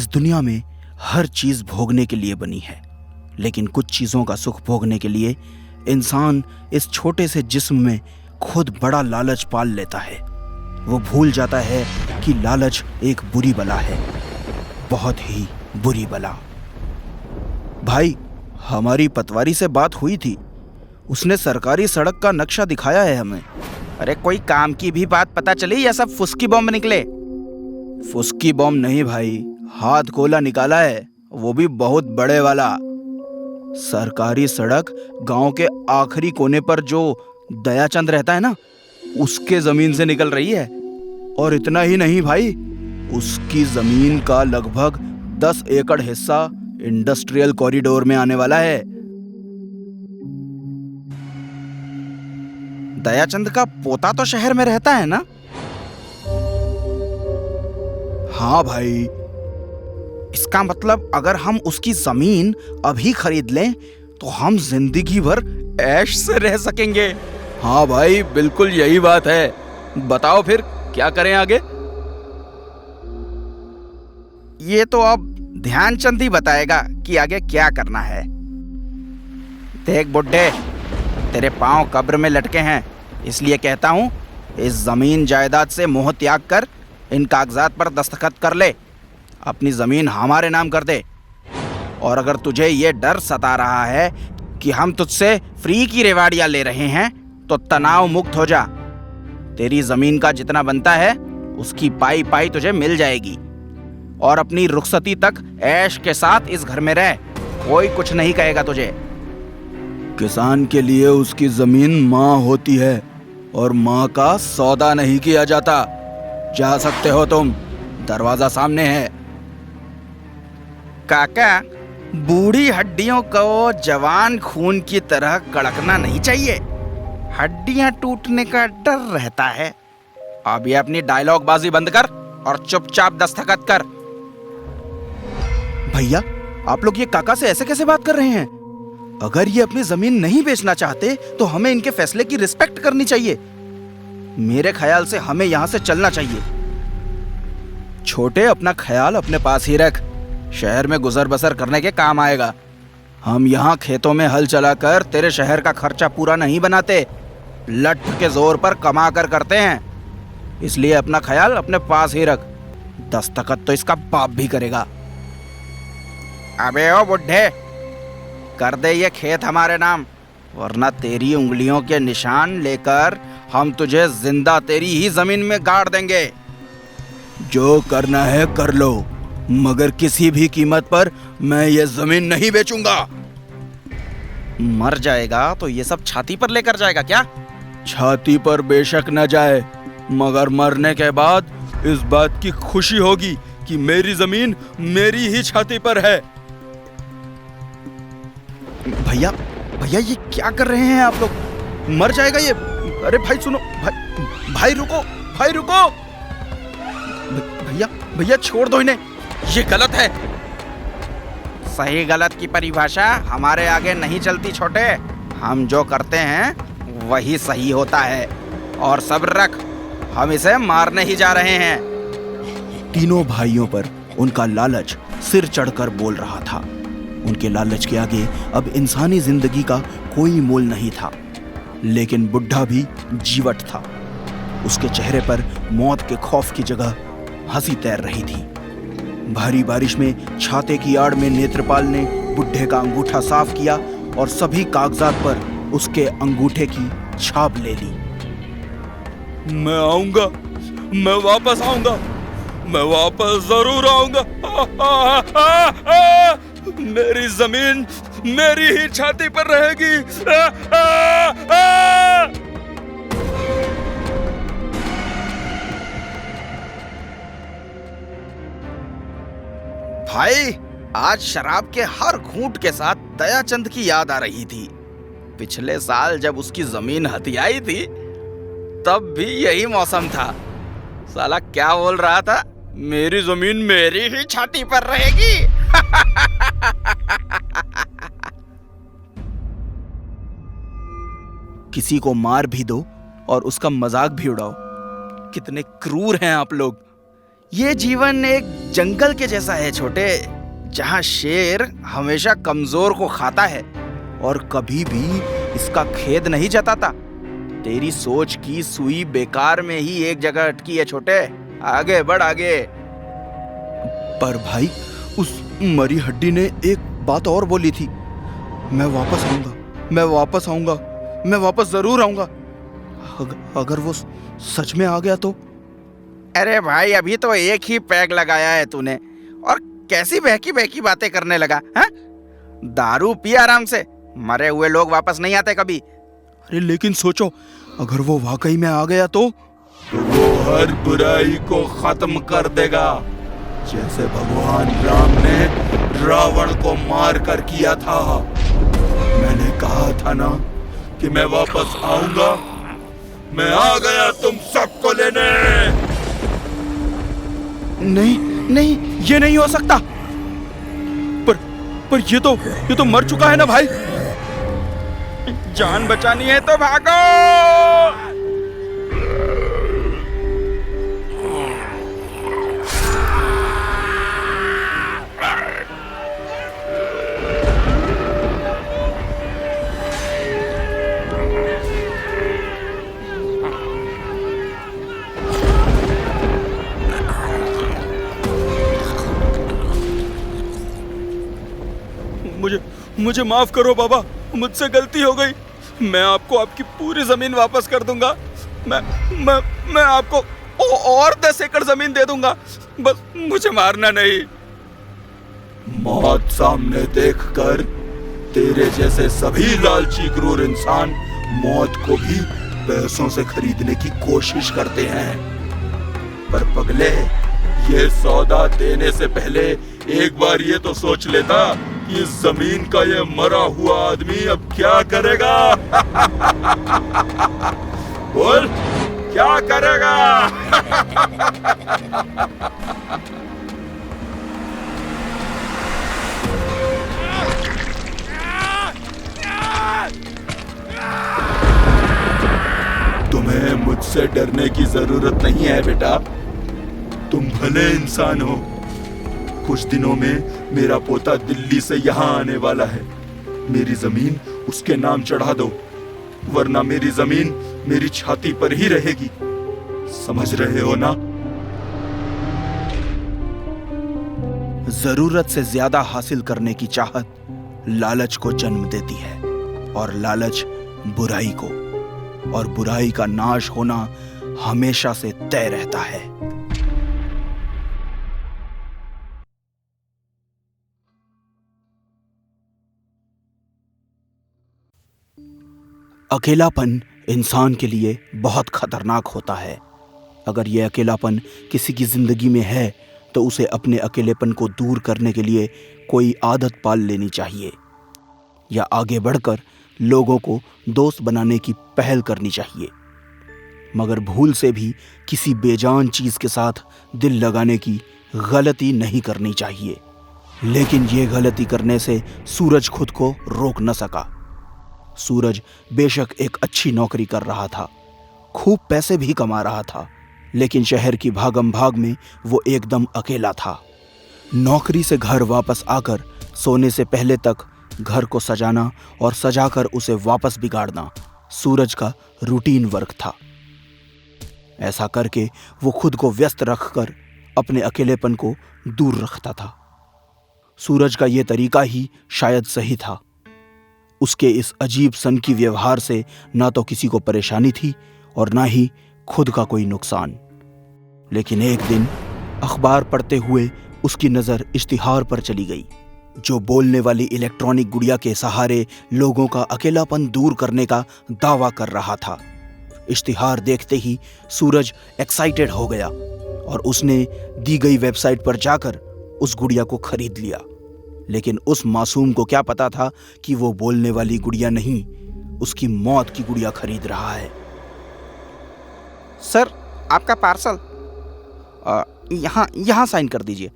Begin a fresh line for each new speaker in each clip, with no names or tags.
इस दुनिया में हर चीज भोगने के लिए बनी है, लेकिन कुछ चीजों का सुख भोगने के लिए इंसान इस छोटे से जिस्म में खुद बड़ा लालच पाल लेता है। वो भूल जाता है कि लालच एक बुरी बला है, बहुत ही बुरी बला। भाई, हमारी पटवारी से बात हुई थी, उसने सरकारी सड़क का नक्शा दिखाया है हमें।
अरे कोई काम की भी बात पता चली या सब फुसकी बॉम्ब निकले?
फुसकी बॉम्ब नहीं भाई, हाथ गोला निकाला है, वो भी बहुत बड़े वाला। सरकारी सड़क गांव के आखिरी कोने पर जो दयाचंद रहता है ना, उसके जमीन से निकल रही है। और इतना ही नहीं भाई, उसकी जमीन का लगभग 10 एकड़ हिस्सा इंडस्ट्रियल कॉरिडोर में आने वाला है।
दयाचंद का पोता तो शहर में रहता है ना?
हाँ भाई।
इसका मतलब अगर हम उसकी जमीन अभी खरीद लें तो हम जिंदगी भर ऐश से रह सकेंगे।
हाँ भाई, बिल्कुल यही बात है। बताओ फिर क्या करें आगे?
ये तो अब ध्यानचंद ही बताएगा कि आगे क्या करना है। देख बुड्ढे, तेरे पांव कब्र में लटके हैं, इसलिए कहता हूं, इस जमीन जायदाद से मोह त्याग कर इन कागजात पर दस्तखत कर ले, अपनी जमीन हमारे नाम कर दे। और अगर तुझे ये डर सता रहा है कि हम तुझसे फ्री की रेवाड़ियां ले रहे हैं, तो तनाव मुक्त हो जा। तेरी जमीन का जितना बनता है उसकी पाई पाई तुझे मिल जाएगी, और अपनी रुखसती तक ऐश के साथ इस घर में रह, कोई कुछ नहीं कहेगा तुझे।
किसान के लिए उसकी जमीन माँ होती है, और माँ का सौदा नहीं किया जाता। जा सकते हो तुम, दरवाजा सामने है।
काका, बूढ़ी हड्डियों को जवान खून की तरह कड़कना नहीं चाहिए, हड्डियां टूटने का डर रहता है। अब ये अपनी डायलॉग बाजी बंद कर और चुपचाप दस्तखत कर।
भैया, आप लोग ये काका से ऐसे कैसे बात कर रहे हैं? अगर ये अपनी जमीन नहीं बेचना चाहते तो हमें इनके फैसले की रिस्पेक्ट करनी चाहिए। मेरे ख्याल से हमें यहां से चलना चाहिए। छोटे, अपना ख्याल अपने पास ही रख, शहर में गुजर बसर करने के काम आएगा। हम यहाँ खेतों में हल चलाकर तेरे शहर का खर्चा पूरा नहीं बनाते, लठ के जोर पर कमा कर करते हैं। इसलिए अपना ख्याल अपने पास ही रख। दस्तखत तो इसका बाप भी करेगा।
अबे ओ बुड्ढे, कर दे ये खेत हमारे नाम, वरना तेरी उंगलियों के निशान लेकर हम तुझे जिंदा तेरी ही जमीन में गाड़ देंगे।
जो करना है कर लो, मगर किसी भी कीमत पर मैं ये जमीन नहीं बेचूंगा।
मर जाएगा तो ये सब छाती पर लेकर जाएगा क्या?
छाती पर बेशक न जाए, मगर मरने के बाद इस बात की खुशी होगी कि मेरी जमीन मेरी ही छाती पर है। भैया, भैया ये क्या कर रहे हैं आप लोग? मर जाएगा ये। अरे भाई सुनो, भाई रुको, भाई रुको। भैया, भैया छोड़ दो इन्हें, ये गलत है।
सही गलत की परिभाषा हमारे आगे नहीं चलती छोटे, हम जो करते हैं वही सही होता है। और सब्र रख, हम इसे मारने ही जा रहे हैं।
तीनों भाइयों पर उनका लालच सिर चढ़कर बोल रहा था। उनके लालच के आगे अब इंसानी जिंदगी का कोई मोल नहीं था। लेकिन बुढ़ा भी जीवट था, उसके चेहरे पर मौत के खौफ की जगह हंसी तैर रही थी। भारी बारिश में छाते की आड़ में नेत्रपाल ने बुढ़े का अंगूठा साफ किया और सभी कागजात पर उसके अंगूठे की छाप ले ली। मैं आऊंगा, मैं वापस आऊंगा, मैं वापस जरूर आऊंगा। मेरी जमीन मेरी ही छाती पर रहेगी।
भाई, आज शराब के हर घूंट के साथ दयाचंद की याद आ रही थी। पिछले साल जब उसकी जमीन हथियाई थी तब भी यही मौसम था। साला क्या बोल रहा था? मेरी जमीन मेरी ही छाती पर रहेगी।
किसी को मार भी दो और उसका मजाक भी उड़ाओ। कितने क्रूर हैं आप लोग।
ये जीवन एक जंगल के जैसा है छोटे, जहाँ शेर हमेशा कमजोर को खाता है और कभी भी इसका खेद नहीं जताता। तेरी सोच की सुई बेकार में ही एक जगह अटकी है छोटे, आगे बढ़ आगे।
पर भाई, उस मरी हड्डी ने एक बात और बोली थी, मैं वापस आऊंगा, मैं वापस आऊंगा, मैं वापस जरूर आऊंगा। अगर वो सच में आ गया तो?
अरे भाई, अभी तो एक ही पैग लगाया है तूने और कैसी बहकी बहकी बातें करने लगा हा? दारू पी आराम से, मरे हुए लोग वापस नहीं आते कभी।
अरे लेकिन सोचो, अगर वो वाकई में आ गया तो
वो हर बुराई को खत्म कर देगा, जैसे भगवान राम ने रावण को मार कर किया था। मैंने कहा था ना कि मैं वापस आऊंगा। मैं आ गया तुम सबको लेने।
नहीं नहीं, ये नहीं हो सकता। पर ये तो मर चुका है ना भाई।
जान बचानी है तो भागो।
मुझे माफ करो बाबा, मुझसे गलती हो गई। मैं आपको आपकी पूरी जमीन वापस कर दूंगा। मैं आपको और 10 एकड़ जमीन दे दूंगा, बस मुझे मारना नहीं।
मौत सामने देखकर तेरे जैसे सभी लालची क्रूर इंसान मौत को भी पैसों से खरीदने की कोशिश करते हैं। पर पगले, ये सौदा देने से पहले एक बार ये तो सोच लेता कि इस जमीन का ये मरा हुआ आदमी अब क्या करेगा। बोल, क्या करेगा? तुम्हें मुझसे डरने की जरूरत नहीं है बेटा। तुम भले इंसान हो। कुछ दिनों में मेरा पोता दिल्ली से यहाँ आने वाला है। मेरी जमीन उसके नाम चढ़ा दो, वरना मेरी जमीन मेरी छाती पर ही रहेगी। समझ रहे हो ना?
जरूरत से ज्यादा हासिल करने की चाहत लालच को जन्म देती है, और लालच बुराई को, और बुराई का नाश होना हमेशा से तय रहता है। अकेलापन इंसान के लिए बहुत खतरनाक होता है। अगर यह अकेलापन किसी की जिंदगी में है तो उसे अपने अकेलेपन को दूर करने के लिए कोई आदत पाल लेनी चाहिए, या आगे बढ़कर लोगों को दोस्त बनाने की पहल करनी चाहिए। मगर भूल से भी किसी बेजान चीज के साथ दिल लगाने की गलती नहीं करनी चाहिए। लेकिन ये गलती करने से सूरज खुद को रोक न सका। सूरज बेशक एक अच्छी नौकरी कर रहा था, खूब पैसे भी कमा रहा था, लेकिन शहर की भागम भाग में वो एकदम अकेला था। नौकरी से घर वापस आकर सोने से पहले तक घर को सजाना और सजाकर उसे वापस बिगाड़ना सूरज का रूटीन वर्क था। ऐसा करके वो खुद को व्यस्त रखकर अपने अकेलेपन को दूर रखता था। सूरज का ये तरीका ही शायद सही था। उसके इस अजीब सनकी व्यवहार से ना तो किसी को परेशानी थी और ना ही खुद का कोई नुकसान। लेकिन एक दिन अखबार पढ़ते हुए उसकी नज़र इश्तिहार पर चली गई, जो बोलने वाली इलेक्ट्रॉनिक गुड़िया के सहारे लोगों का अकेलापन दूर करने का दावा कर रहा था। इश्तिहार देखते ही सूरज एक्साइटेड हो गया और उसने दी गई वेबसाइट पर जाकर उस गुड़िया को खरीद लिया। लेकिन उस मासूम को क्या पता था कि वो बोलने वाली गुड़िया नहीं, उसकी मौत की गुड़िया खरीद रहा है।
सर, आपका पार्सल यहाँ साइन कर दीजिए।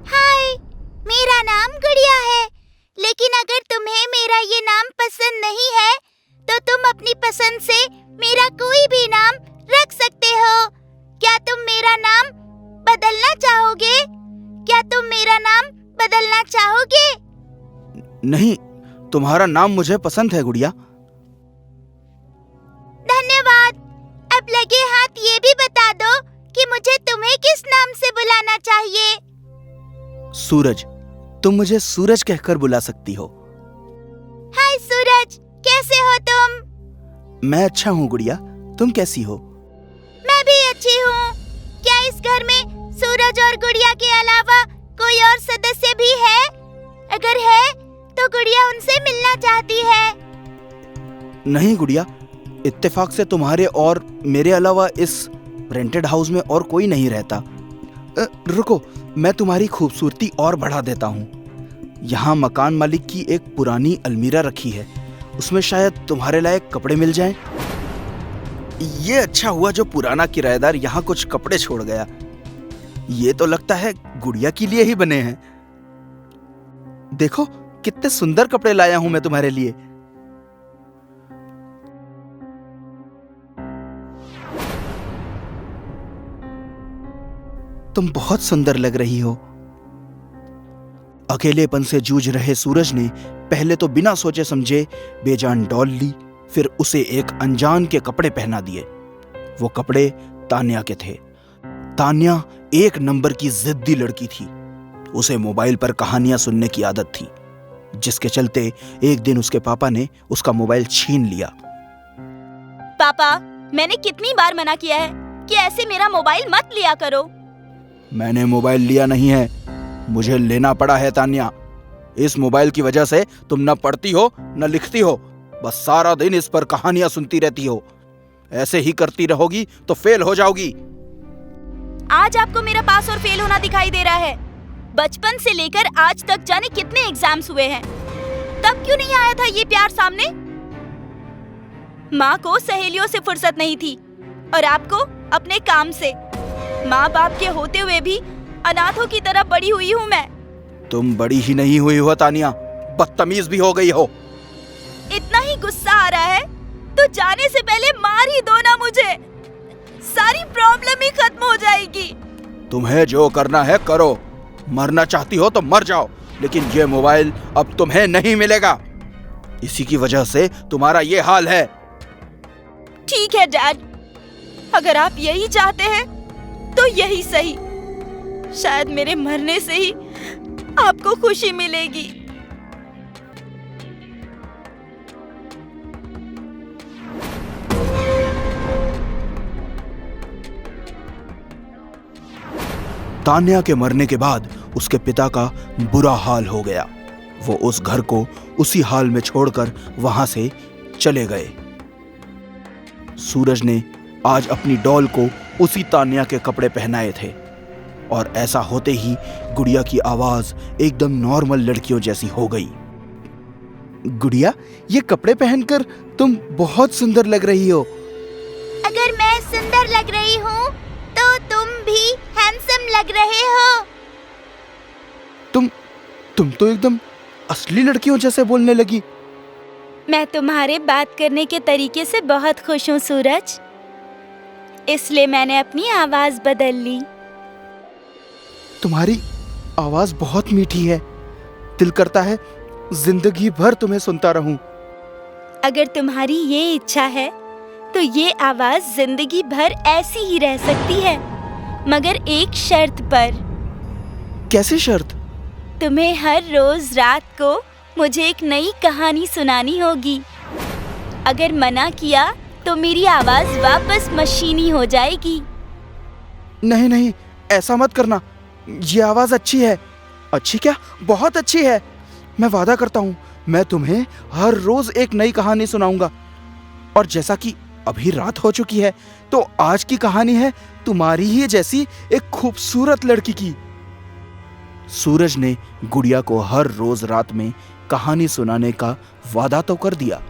हाय, मेरा नाम गुड़िया है, लेकिन अगर तुम्हें मेरा ये नाम पसंद नहीं है तो तुम अपनी पसंद से
नहीं, तुम्हारा नाम मुझे पसंद है गुड़िया।
धन्यवाद। अब लगे हाथ ये भी बता दो कि मुझे तुम्हें किस नाम से बुलाना चाहिए।
सूरज। तुम मुझे सूरज कहकर बुला सकती हो।
हाय सूरज, कैसे हो तुम?
मैं अच्छा हूँ गुड़िया, तुम कैसी हो?
मैं भी अच्छी हूँ। क्या इस घर में सूरज और गुड़िया के अलावा कोई और सदस्य भी है? अगर है तो गुड़िया उनसे मिलना चाहती है।
नहीं गुड़िया, इत्तेफाक से तुम्हारे और मेरे अलावा इस रेंटेड हाउस में और कोई नहीं रहता। रुको, मैं तुम्हारी खूबसूरती और बढ़ा देता हूँ। यहाँ मकान मालिक की एक पुरानी अलमीरा रखी है, उसमें शायद तुम्हारे लायक कपड़े मिल जाएं। ये अच्छा हुआ जो पुराना किराएदार यहाँ कुछ कपड़े छोड़ गया। ये तो लगता है गुड़िया के लिए ही बने हैं। देखो कितने सुंदर कपड़े लाया हूं मैं तुम्हारे लिए। तुम बहुत सुंदर लग रही हो। अकेलेपन से जूझ रहे सूरज ने पहले तो बिना सोचे समझे बेजान डॉल ली, फिर उसे एक अनजान के कपड़े पहना दिए। वो कपड़े तान्या के थे। तान्या एक नंबर की जिद्दी लड़की थी। उसे मोबाइल पर कहानियां सुनने की आदत थी, जिसके चलते एक दिन उसके पापा ने उसका मोबाइल छीन लिया।
पापा, मैंने कितनी बार मना किया है कि ऐसे मेरा मोबाइल मत लिया करो।
मैंने मोबाइल लिया नहीं है, मुझे लेना पड़ा है तान्या। इस मोबाइल की वजह से तुम न पढ़ती हो न लिखती हो, बस सारा दिन इस पर कहानियां सुनती रहती हो। ऐसे ही करती रहोगी तो फेल हो जाओगी।
आज आपको मेरा पास और फेल होना दिखाई दे रहा है। बचपन से लेकर आज तक जाने कितने एग्जाम्स हुए हैं, तब क्यों नहीं आया था ये प्यार सामने? माँ को सहेलियों से फुर्सत नहीं थी और आपको अपने काम से। माँ बाप के होते हुए भी अनाथों की तरह बड़ी हुई हूँ मैं।
तुम बड़ी ही नहीं हुई हो तान्या, बदतमीज भी हो गई हो।
इतना ही गुस्सा आ रहा है तो जाने से पहले मार ही दो ना मुझे, सारी प्रॉब्लम ही खत्म हो जाएगी।
तुम्हें जो करना है करो, मरना चाहती हो तो मर जाओ, लेकिन ये मोबाइल अब तुम्हें नहीं मिलेगा। इसी की वजह से तुम्हारा ये हाल है।
ठीक है डैड, अगर आप यही चाहते हैं तो यही सही। शायद मेरे मरने से ही आपको खुशी मिलेगी।
तान्या के मरने के बाद उसके पिता का बुरा हाल हो गया। वो उस घर को उसी हाल में छोड़कर वहां से चले गए। सूरज ने आज अपनी डॉल को उसी तान्या के कपड़े पहनाए थे, और ऐसा होते ही गुड़िया की आवाज एकदम नॉर्मल लड़कियों जैसी हो गई। गुड़िया, ये कपड़े पहनकर तुम बहुत सुंदर लग रही हो।
अगर मैं सुंदर लग रही हूँ तो तुम भी हैंडसम लग रहे हो।
तुम तो एकदम असली लड़कियों जैसे बोलने लगी।
मैं तुम्हारे बात करने के तरीके से बहुत खुश हूँ सूरज, इसलिए मैंने अपनी आवाज बदल ली।
तुम्हारी आवाज बहुत मीठी है, दिल करता है जिंदगी भर तुम्हें सुनता रहूं।
अगर तुम्हारी ये इच्छा है तो ये आवाज जिंदगी भर ऐसी ही रह सकती है, मगर एक शर्त पर।
कैसी शर्त?
तुम्हें हर रोज रात को मुझे एक नई कहानी सुनानी होगी। अगर मना किया तो मेरी आवाज वापस मशीनी हो जाएगी।
नहीं नहीं, ऐसा मत करना। ये आवाज अच्छी है। अच्छी क्या, बहुत अच्छी है। मैं वादा करता हूँ मैं तुम्हें हर रोज एक नई कहानी सुनाऊंगा। और जैसा कि अभी रात हो चुकी है, तो आज की कहानी है तुम्हारी ही जैसी एक खूबसूरत लड़की की। सूरज ने गुड़िया को हर रोज रात में कहानी सुनाने का वादा तो कर दिया,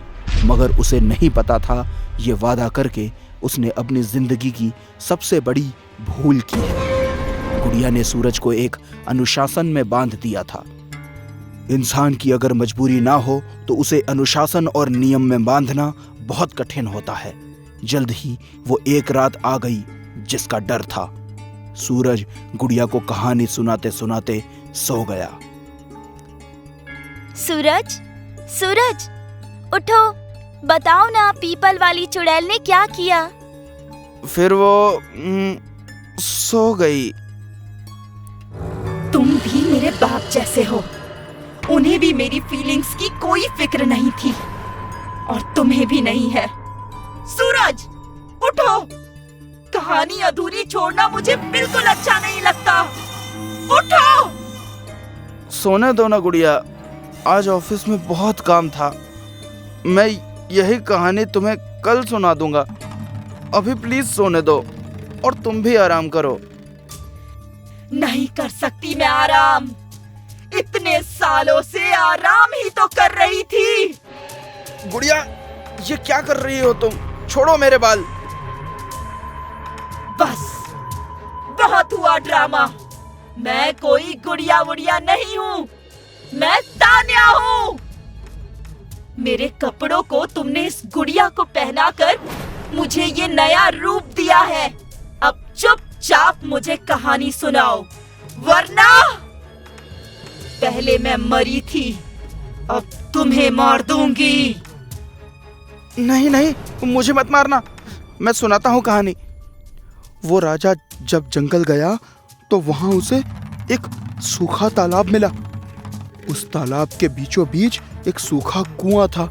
मगर उसे नहीं पता था ये वादा करके उसने अपनी जिंदगी की सबसे बड़ी भूल की है। गुड़िया ने सूरज को एक अनुशासन में बांध दिया था। इंसान की अगर मजबूरी ना हो तो उसे अनुशासन और नियम में बांधना बहुत कठिन होता है। जल्द ही वो एक रात आ गई जिसका डर था। सूरज गुड़िया को कहानी सुनाते सुनाते सो गया।
सूरज, सूरज, उठो, बताओ ना पीपल वाली चुड़ैल ने क्या किया?
फिर वो सो गई।
तुम भी मेरे बाप जैसे हो। उन्हें भी मेरी फीलिंग्स की कोई फिक्र नहीं थी और तुम्हें भी नहीं है। सूरज, उठो। कहानी अधूरी छोड़ना मुझे बिल्कुल अच्छा नहीं लगता। उठो।
सोने दो ना गुड़िया, आज ऑफिस में बहुत काम था। मैं यही कहानी तुम्हें कल सुना दूंगा। अभी प्लीज सोने दो और तुम भी आराम करो।
नहीं कर सकती मैं आराम। इतने सालों से आराम ही तो कर रही थी।
गुड़िया, ये क्या कर रही हो तुम? छोड़ो मेरे बाल।
बस, बहुत हुआ ड्रामा। मैं कोई गुड़िया वुड़िया नहीं हूँ, मैं तान्या हूँ। मेरे कपड़ों को तुमने इस गुड़िया को पहनाकर मुझे ये नया रूप दिया है। अब चुपचाप मुझे कहानी सुनाओ, वरना पहले मैं मरी थी, अब तुम्हें मार दूंगी।
नहीं नहीं, मुझे मत मारना, मैं सुनाता हूँ कहानी। वो राजा जब जंगल गया तो वहां उसे एक सूखा तालाब मिला। उस तालाब के बीचों बीच एक सूखा कुआं था।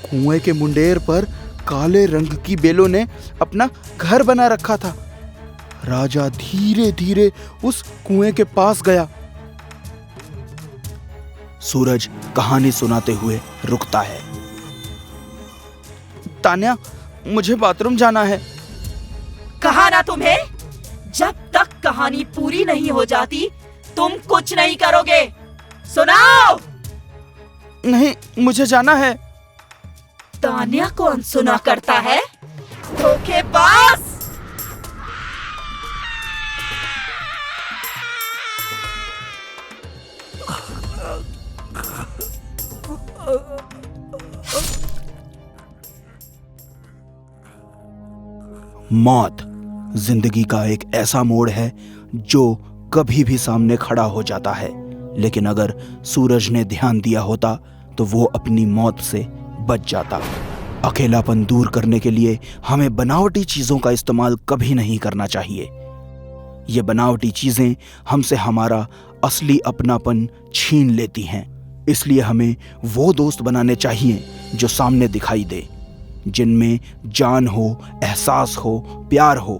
कुएं के मुंडेर पर काले रंग की बेलों ने अपना घर बना रखा था। राजा धीरे धीरे उस कुएं के पास गया। सूरज कहानी सुनाते हुए रुकता है। तान्या, मुझे बाथरूम जाना है।
कहा ना तुम्हें, जब तक कहानी पूरी नहीं हो जाती तुम कुछ नहीं करोगे। सुनाओ।
नहीं, मुझे जाना है।
तान्या को अनसुना करता है, धोखेबाज।
मौत जिंदगी का एक ऐसा मोड़ है जो कभी भी सामने खड़ा हो जाता है, लेकिन अगर सूरज ने ध्यान दिया होता तो वो अपनी मौत से बच जाता। अकेलापन दूर करने के लिए हमें बनावटी चीजों का इस्तेमाल कभी नहीं करना चाहिए। ये बनावटी चीजें हमसे हमारा असली अपनापन छीन लेती हैं। इसलिए हमें वो दोस्त बनाने चाहिए जो सामने दिखाई दे, जिनमें जान हो, एहसास हो, प्यार हो।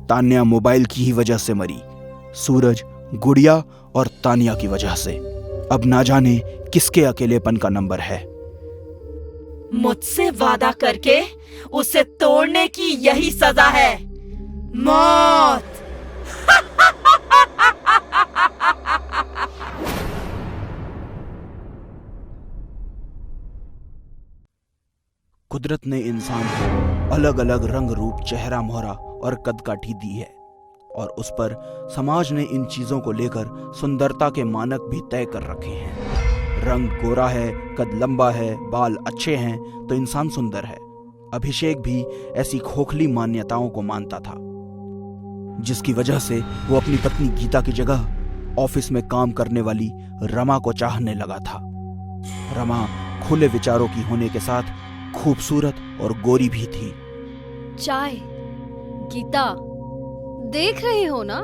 तान्या मोबाइल की ही वजह से मरी, सूरज, गुड़िया और तान्या की वजह से। अब ना जाने किसके अकेलेपन का नंबर है।
मुझसे वादा करके उसे तोड़ने की यही सजा है, मौत।
कुदरत ने इंसान को अलग अलग रंग रूप, चेहरा मोहरा और कदकाठी दी है और उस पर समाज ने इन चीजों को लेकर सुंदरता के मानक भी तय कर रखे हैं। रंग गोरा है, कद लंबा है, बाल अच्छे हैं तो इंसान सुंदर है। अभिषेक भी ऐसी खोखली मान्यताओं को मानता था, जिसकी वजह से वो अपनी पत्नी गीता की जगह ऑफिस में काम करने वाली रमा को चाहने लगा था। रमा खुले विचारों की होने के साथ खूबसूरत और गोरी भी थी।
चाय। गीता, देख रहे हो ना,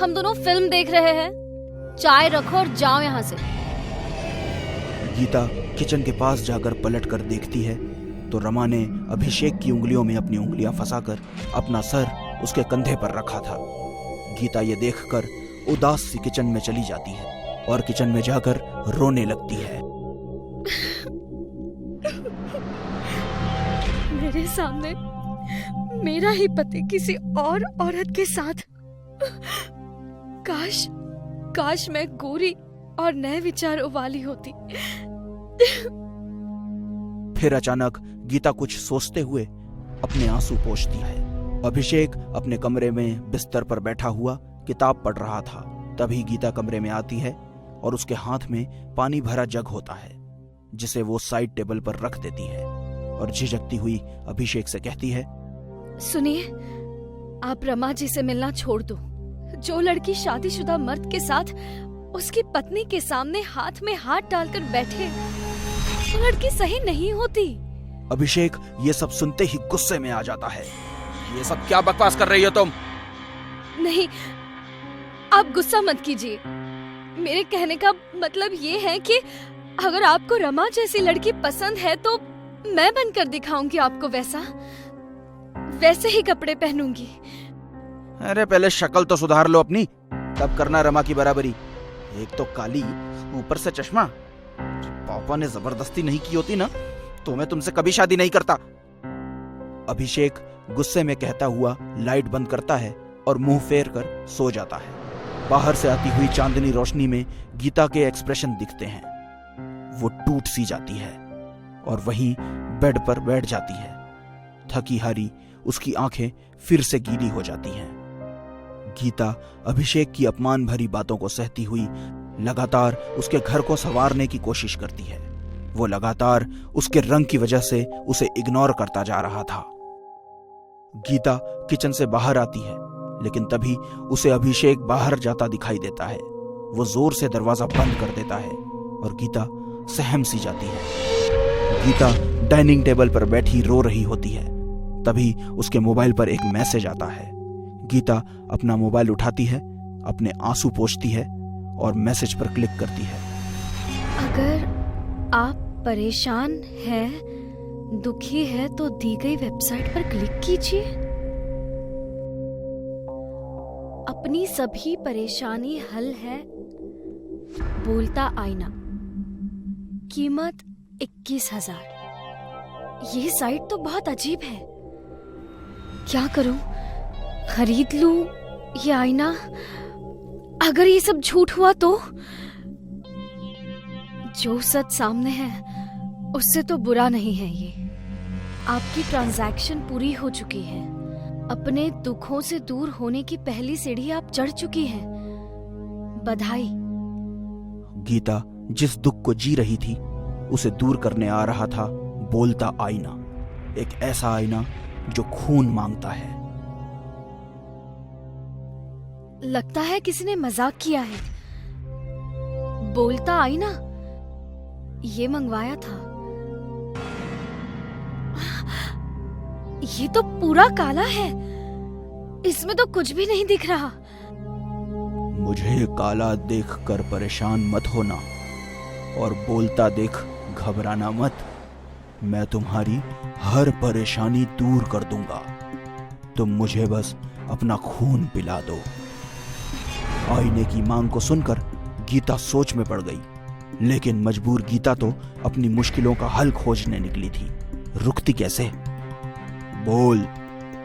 हम दोनों फिल्म देख रहे हैं। चाय रखो और जाओ यहाँ से।
गीता किचन के पास जाकर पलट कर देखती है तो रमा ने अभिषेक की उंगलियों में अपनी उंगलियां फंसाकर अपना सर उसके कंधे पर रखा था। गीता ये देखकर उदास सी किचन में चली जाती है और किचन में जाकर रोने लगती है।
मेरे सामने मेरा ही पति किसी और औरत के साथ। काश मैं गोरी और नए विचारों वाली होती।
फिर अचानक गीता कुछ सोचते हुए अपने आंसू पोंछती है। अभिषेक अपने कमरे में बिस्तर पर बैठा हुआ किताब पढ़ रहा था। तभी गीता कमरे में आती है और उसके हाथ में पानी भरा जग होता है, जिसे वो साइड टेबल पर रख देती है और झिझकती हुई अभिषेक से कहती है,
सुनिए, आप रमा जी से मिलना छोड़ दो। जो लड़की शादीशुदा मर्द के साथ उसकी पत्नी के सामने हाथ में हाथ डालकर बैठे, वो लड़की सही नहीं होती।
अभिषेक ये सब सुनते ही गुस्से में आ जाता है। ये सब क्या बकवास कर रही हो तुम?
नहीं, आप गुस्सा मत कीजिए। मेरे कहने का मतलब ये है कि अगर आपको रमा जैसी लड़की पसंद है तो मैं बनकर दिखाऊंगी आपको वैसे ही कपड़े पहनूंगी।
अरे पहले शक्ल तो सुधार लो अपनी, तब करना रमा की बराबरी। एक तो काली, ऊपर से चश्मा। पापा ने जबरदस्ती नहीं की होती ना तो मैं तुमसे कभी शादी नहीं करता।
अभिषेक गुस्से में कहता हुआ लाइट बंद करता है और मुंह फेर कर सो जाता है। बाहर से आती हुई चांदनी रोशनी में गीता के एक्सप्रेशन दिखते हैं। वो टूट सी जाती है और वहीं बेड पर बैठ जाती है। थकी हारी उसकी आंखें फिर से गीली हो जाती हैं। गीता अभिषेक की अपमान भरी बातों को सहती हुई लगातार उसके घर को संवारने की कोशिश करती है। वो लगातार उसके रंग की वजह से उसे इग्नोर करता जा रहा था। गीता किचन से बाहर आती है, लेकिन तभी उसे अभिषेक बाहर जाता दिखाई देता है। वो जोर से दरवाजा बंद कर देता है और गीता सहम सी जाती है। गीता डाइनिंग टेबल पर बैठी रो रही होती है। तभी उसके मोबाइल पर एक मैसेज आता है। गीता अपना मोबाइल उठाती है, अपने आंसू पोंछती है और मैसेज पर क्लिक करती है।
अगर आप परेशान हैं, दुखी है तो दी गई वेबसाइट पर क्लिक कीजिए। अपनी सभी परेशानी हल है। बोलता आईना, कीमत 21,000। ये साइट तो बहुत अजीब है। क्या करूं? खरीद लूं ये आईना? अगर ये सब झूठ हुआ तो? जो सच सामने है उससे तो बुरा नहीं है ये। आपकी ट्रांजैक्शन पूरी हो चुकी है। अपने दुखों से दूर होने की पहली सीढ़ी आप चढ़ चुकी हैं। बधाई।
गीता जिस दुख को जी रही थी उसे दूर करने आ रहा था बोलता आईना। एक ऐसा आईना जो खून मांगता है।
लगता है किसी ने मजाक किया है। बोलता आईना ये मंगवाया था। ये तो पूरा काला है, इसमें तो कुछ भी नहीं दिख रहा।
मुझे काला देखकर परेशान मत होना और बोलता देख घबराना मत। मैं तुम्हारी हर परेशानी दूर कर दूंगा। तुम मुझे बस अपना खून पिला दो। आईने की मांग को सुनकर गीता सोच में पड़ गई, लेकिन मजबूर गीता तो अपनी मुश्किलों का हल खोजने निकली थी। रुकती कैसे? बोल,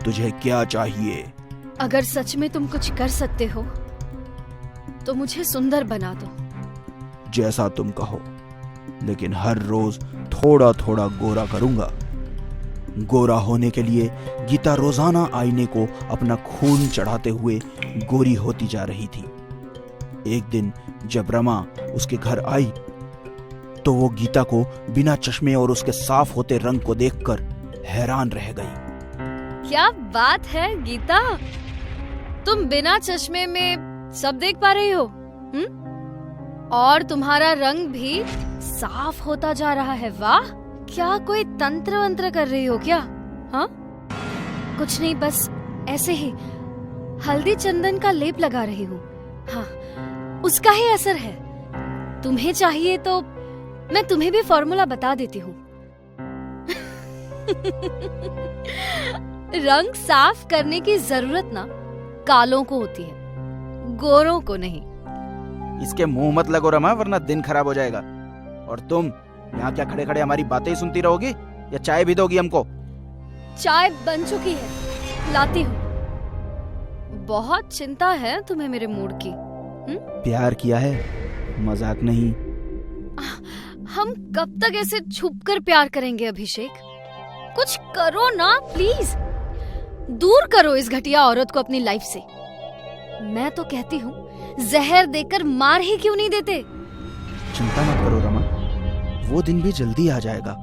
तुझे क्या चाहिए?
अगर सच में तुम कुछ कर सकते हो तो मुझे सुंदर बना दो।
जैसा तुम कहो, लेकिन हर रोज थोड़ा थोड़ा गोरा करूंगा। गोरा होने के लिए गीता रोजाना आईने को अपना खून चढ़ाते हुए गोरी होती जा रही थी। एक दिन जब रमा उसके घर आई तो वो गीता को बिना चश्मे और उसके साफ होते रंग को देखकर हैरान रह गई।
क्या बात है गीता, तुम बिना चश्मे में सब देख पा रही हो। और तुम्हारा रंग भी साफ होता जा रहा है। वाह, क्या कोई तंत्र वंत्र कर रही हो क्या? हाँ, कुछ नहीं, बस ऐसे ही हल्दी चंदन का लेप लगा रही हूँ। हाँ, उसका ही असर है। तुम्हें चाहिए तो मैं तुम्हें भी फॉर्मूला बता देती हूँ। रंग साफ करने की जरूरत ना कालों को होती है, गोरों को नहीं।
इसके मुंह मत लगो रमा, वरना दिन खराब हो जाएगा। और तुम यहाँ क्या खड़े खड़े हमारी बातें ही सुनती रहोगी या चाय भी दोगी हमको?
चाय बन चुकी है, लाती हूँ। बहुत चिंता है तुम्हें मेरे मूड की।
प्यार किया है, मजाक नहीं।
हम कब तक ऐसे छुपकर प्यार करेंगे अभिषेक? कुछ करो ना प्लीज। दूर करो इस घटिया औरत को अपनी लाइफ से। मैं तो कहती हूँ जहर देकर मार ही क्यों नहीं देते।
चिंता मत करो रमा, वो दिन भी जल्दी आ जाएगा।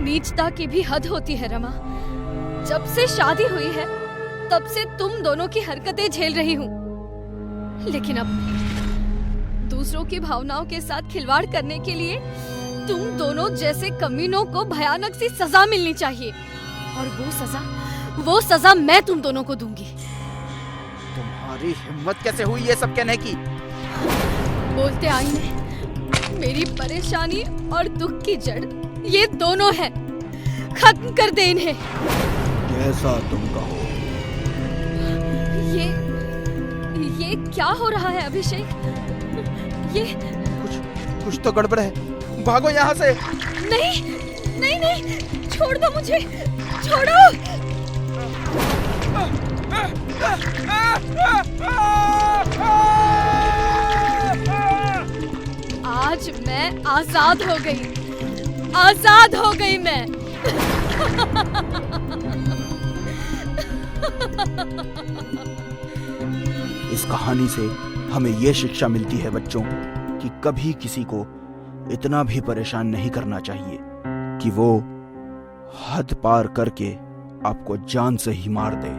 नीचता की भी हद होती है रमा। जब से शादी हुई है तब से तुम दोनों की हरकतें झेल रही हूँ। लेकिन अब दूसरों की भावनाओं के साथ खिलवाड़ करने के लिए तुम दोनों जैसे कमीनों को भयानक सी सजा मिलनी चाहिए, और वो सजा मैं तुम दोनों को दूंगी।
तुम्हारी हिम्मत कैसे हुई ये सब कहने की?
बोलते आईने, मेरी परेशानी और दुख की जड़ ये दोनों हैं। खत्म कर दे इन्हें।
जैसा तुम कहो।
ये क्या हो रहा है अभिषेक? ये
कुछ तो गड़बड़ है। भागो यहाँ से।
नहीं, छोड़ दो मुझे, छोड़ो। आज मैं आजाद हो गई मैं।
इस कहानी से हमें ये शिक्षा मिलती है बच्चों कि कभी किसी को इतना भी परेशान नहीं करना चाहिए कि वो हद पार करके आपको जान से ही मार दे।